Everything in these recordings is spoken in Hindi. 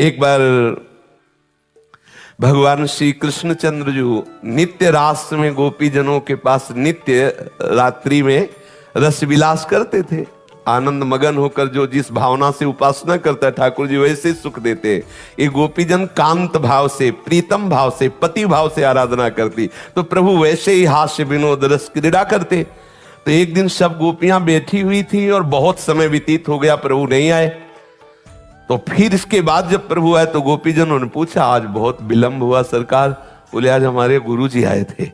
एक बार भगवान श्री कृष्णचंद्र जो नित्य रास में गोपी जनों के पास नित्य रात्रि में रस विलास करते थे, आनंद मगन होकर जो जिस भावना से उपासना करता है ठाकुर जी वैसे ही सुख देते। ये गोपीजन कांत भाव से, प्रीतम भाव से, पति भाव से आराधना करती, तो प्रभु वैसे ही हास्य विनोद रस क्रीड़ा करते। तो एक दिन सब गोपियां बैठी हुई थी और बहुत समय व्यतीत हो गया, प्रभु नहीं आए। तो फिर इसके बाद जब प्रभु आए तो गोपीजनों ने पूछा, आज बहुत विलंब हुआ सरकार। बोले, आज हमारे गुरुजी आए थे।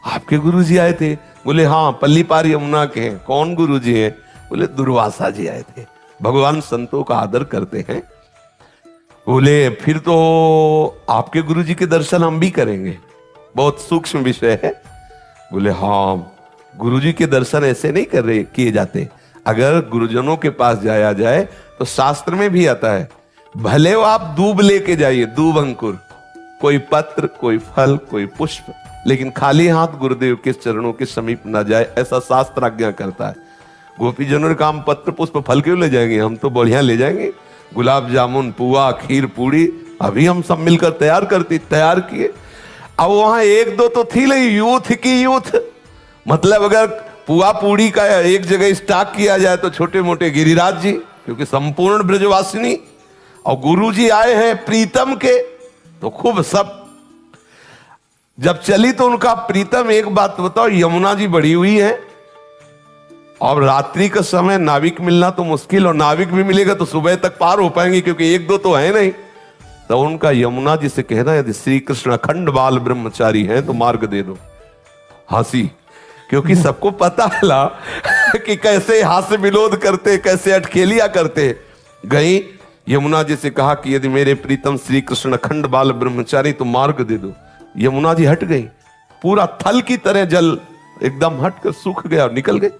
आपके गुरुजी आए थे? बोले, हाँ, पल्लीपार यमुना के हैं। कौन गुरुजी हैं? बोले, दुर्वासा जी आए थे। भगवान संतों का आदर करते हैं। बोले, फिर तो आपके गुरुजी के दर्शन हम भी करेंगे, बहुत सूक्ष्म विषय है। बोले, हाँ, गुरुजी के दर्शन ऐसे नहीं किए जाते। अगर गुरुजनों के पास जाया जाए तो शास्त्र में भी आता है, भले वो आप दूब लेके जाइए, दूब अंकुर, कोई पत्र, कोई फल, कोई पुष्प, लेकिन खाली हाथ गुरुदेव के चरणों के समीप न जाए, ऐसा शास्त्र आज्ञा करता है। गोपीजनों ने कहा, पत्र पुष्प फल क्यों ले जाएंगे, हम तो बढ़िया ले जाएंगे, गुलाब जामुन, पुआ, खीर, पूड़ी, अभी हम सब मिलकर तैयार किए। अब वहां एक दो तो थी नहीं, यूथ की यूथ, मतलब अगर पुआ पूड़ी का एक जगह स्टॉक किया जाए तो छोटे मोटे गिरिराज जी, क्योंकि संपूर्ण ब्रजवासिनी, और गुरुजी आए हैं प्रीतम के, तो खूब सब जब चली तो उनका प्रीतम, एक बात बताओ, यमुना जी बढ़ी हुई है और रात्रि का समय नाविक मिलना तो मुश्किल, और नाविक भी मिलेगा तो सुबह तक पार हो पाएंगे, क्योंकि एक दो तो है नहीं। तो उनका यमुना जी से कहना, यदि श्री कृष्ण अखंड बाल ब्रह्मचारी हैं तो मार्ग दे दो। हंसी, क्योंकि सबको पता है कि कैसे हास्य विनोद करते, कैसे अटखेलिया करते। गई यमुना जी से कहा कि यदि मेरे प्रीतम श्री कृष्ण अखंड बाल ब्रह्मचारी तो मार्ग दे दो। यमुना जी हट गई, पूरा थल की तरह जल एकदम हटकर सूख गया और निकल गई।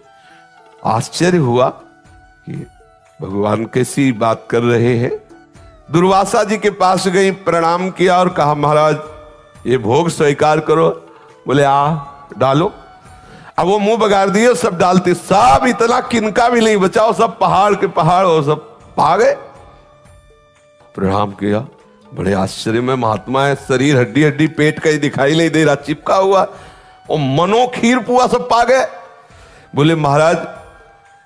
आश्चर्य हुआ कि भगवान कैसी बात कर रहे हैं। दुर्वासा जी के पास गई, प्रणाम किया और कहा, महाराज ये भोग स्वीकार करो। बोले, आ डालो। अब वो मुंह बगाड़ दिए, सब डालते, सब इतना किनका भी नहीं बचाओ, सब पहाड़ के पहाड़ और सब आ गए। प्रणाम किया, बड़े आश्चर्य में महात्मा है, शरीर हड्डी हड्डी, पेट कहीं दिखाई नहीं दे रहा, चिपका हुआ, और मनो खीर पुआ सब पा गए। बोले, महाराज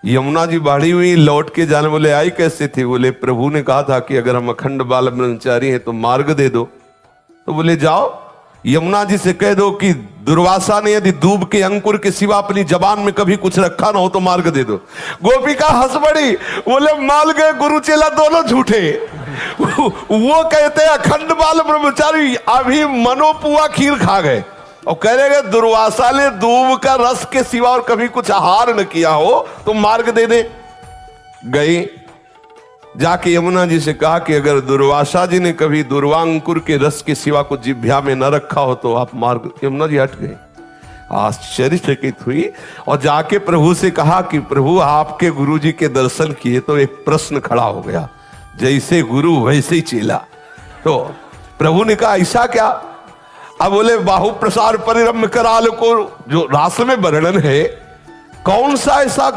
यमुना जी बाढ़ी हुई, लौट के जाने। बोले, आई कैसे थी? बोले, प्रभु ने कहा था कि अगर हम अखंड बाल ब्रह्मचारी हैं तो मार्ग दे दो। तो बोले, जाओ यमुना जी से कह दो कि दुर्वासा ने यदि दूब के अंकुर के सिवा अपनी जबान में कभी कुछ रखा ना हो तो मार्ग दे दो। गोपिका हंस पड़ी, बोले, मान गए गुरु चेला दोनों झूठे। वो कहते हैं अखंड बाल ब्रह्मचारी, अभी मनोपुआ खीर खा गए, और कह रहे दुर्वासा ने दूब का रस के सिवा और कभी कुछ आहार न किया हो तो मार्ग दे दे। गई, जाके यमुना जी से कहा कि अगर दुर्वासा जी ने कभी दुर्वांकुर के रस के सिवा कुछ जिह्वा में न रखा हो तो आप मार्ग। यमुना जी हट गए, आश्चर्यचकित हुई और जाके प्रभु से कहा कि प्रभु आपके गुरु जी के दर्शन किए तो एक प्रश्न खड़ा हो गया, जैसे गुरु वैसे ही चेला। तो प्रभु ने कहा, ऐसा क्या? अब बोले, बाहु प्रसार परिरम्य कराल को जो रास में वर्णन है, कौन सा ऐसा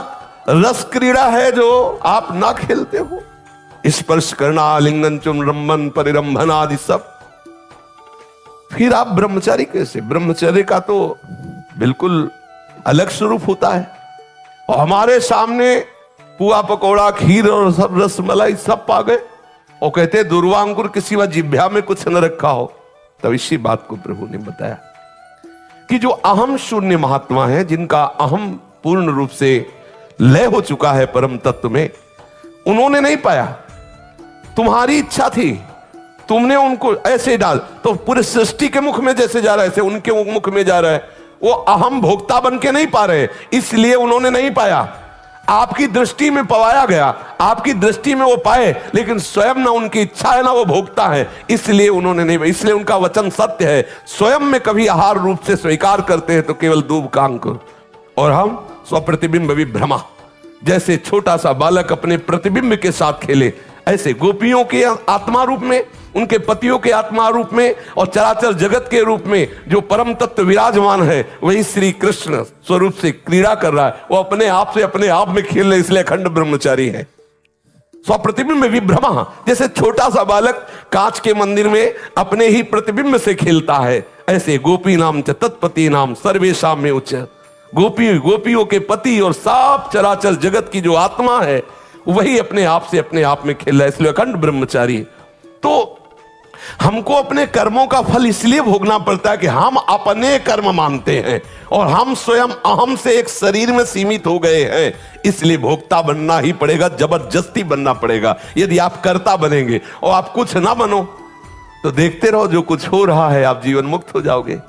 रस क्रीड़ा है जो आप ना खेलते हो? स्पर्श करना, आलिंगन, चुम्बन, परिरंभन आदि सब। फिर आप ब्रह्मचारी कैसे? ब्रह्मचर्य का तो बिल्कुल अलग स्वरूप होता है। और हमारे सामने पुआ पकौड़ा, खीर और सब रसमलाई सब पा गए, और कहते दुर्वांकुर के सिवा जिह्वा में कुछ न रखा हो। तब इसी बात को प्रभु ने बताया कि जो अहम शून्य महात्मा है, जिनका अहम पूर्ण रूप से लय हो चुका है परम तत्व में, उन्होंने नहीं पाया। तुम्हारी इच्छा थी, तुमने उनको ऐसे डाल, तो पूरे सृष्टि के मुख में जैसे जा रहा है ऐसे उनके मुख में जा रहा है। वो अहम भोक्ता बन के नहीं पा रहे, इसलिए उन्होंने नहीं पाया। आपकी दृष्टि में पवाया गया, आपकी दृष्टि में वो पाए, लेकिन स्वयं ना उनकी इच्छा है ना वो भोक्ता है, इसलिए उन्होंने नहीं। इसलिए उनका वचन सत्य है, स्वयं में कभी आहार रूप से स्वीकार करते हैं तो केवल दूब का अंकुर, और हम स्वप्रतिबिंब विभ्रमा। जैसे छोटा सा बालक अपने प्रतिबिंब के साथ खेले, ऐसे गोपियों के आत्मा रूप में, उनके पतियों के आत्मा रूप में, और चराचर जगत के रूप में जो परम तत्व विराजमान है, वही श्री कृष्ण स्वरूप से क्रीड़ा कर रहा है। वो अपने आप से अपने आप में खेल रहे, इसलिए अखंड ब्रह्मचारी है। स्वप्रतिबिंब विभ्रमः, जैसे छोटा सा बालक कांच के मंदिर में अपने ही प्रतिबिंब से खेलता है, ऐसे गोपी नाम च तत्पति नाम सर्वेशाम में उच्च। गोपियों के पति और सब चराचर जगत की जो आत्मा है वही अपने आप में खेल रहा है, इसलिए अखंड ब्रह्मचारी। तो हमको अपने कर्मों का फल इसलिए भोगना पड़ता है कि हम अपने कर्म मानते हैं और हम स्वयं अहम से एक शरीर में सीमित हो गए हैं, इसलिए भोक्ता बनना ही पड़ेगा, जबरदस्ती बनना पड़ेगा। यदि आप कर्ता बनेंगे और आप कुछ ना बनो तो देखते रहो जो कुछ हो रहा है, आप जीवन मुक्त हो जाओगे।